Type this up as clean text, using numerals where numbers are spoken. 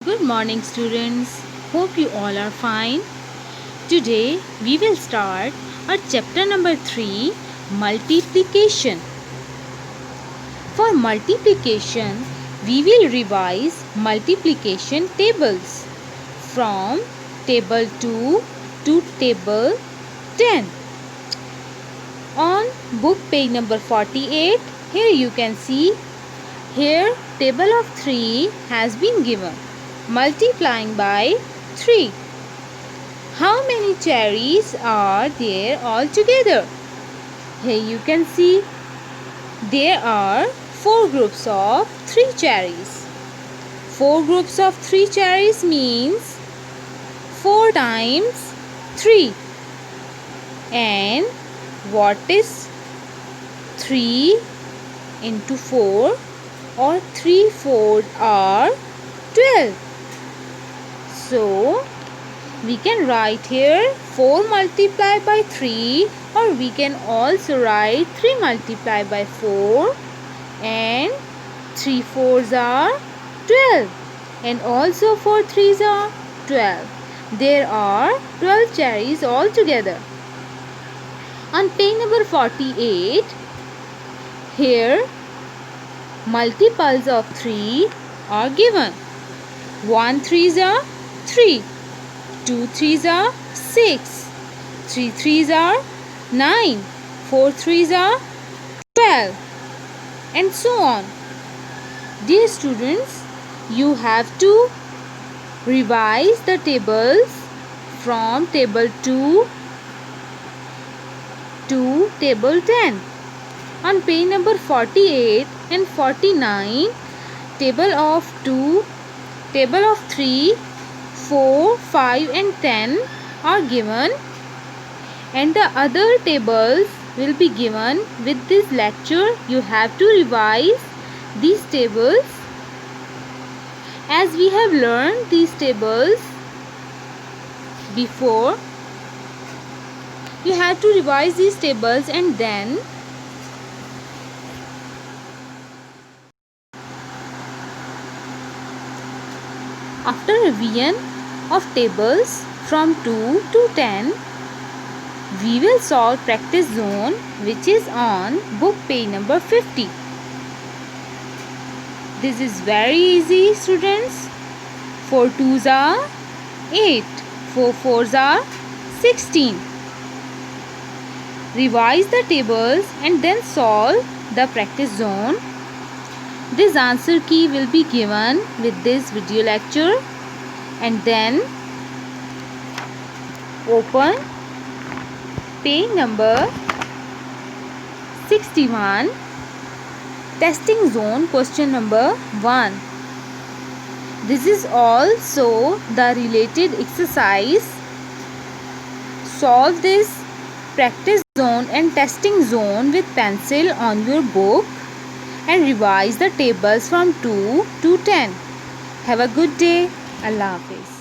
Good morning, students. Hope you all are fine. Today we will start our chapter number 3, multiplication. For multiplication, we will revise multiplication tables from table 2 to table 10. On book page number 48, here you can see here table of 3 has been given. Multiplying by 3. How many cherries are there altogether? Here you can see there are 4 groups of 3 cherries. 4 groups of 3 cherries means 4 times 3. And what is 3 into 4 or 3 4 are 12. So, we can write here 4 multiplied by 3, or we can also write 3 multiplied by 4, and 3 4s are 12, and also 4 3s are 12. There are 12 cherries altogether. On page number 48, here multiples of 3 are given. 1 3s are 3, 2 3s are 6, 3 3s are 9, 4 3s are 12, and so on. Dear students, you have to revise the tables from table 2 to table 10. On page number 48 and 49, table of 2, table of 3, 4, 5 and 10 are given, and the other tables will be given with this lecture. You have to revise these tables as we have learned these tables before. You have to revise these tables, and then after revision of tables from 2 to 10, we will solve practice zone, which is on book page number 50. This is very easy, students. 4 2s are 8, 4 4s are 16. Revise the tables and then solve the practice zone. This answer key will be given with this video lecture, and then open page number 61, testing zone, question number 1. This is also the related exercise. Solve this practice zone and testing zone with pencil on your book and revise the tables from 2 to 10. Have a good day. Allah Hafiz.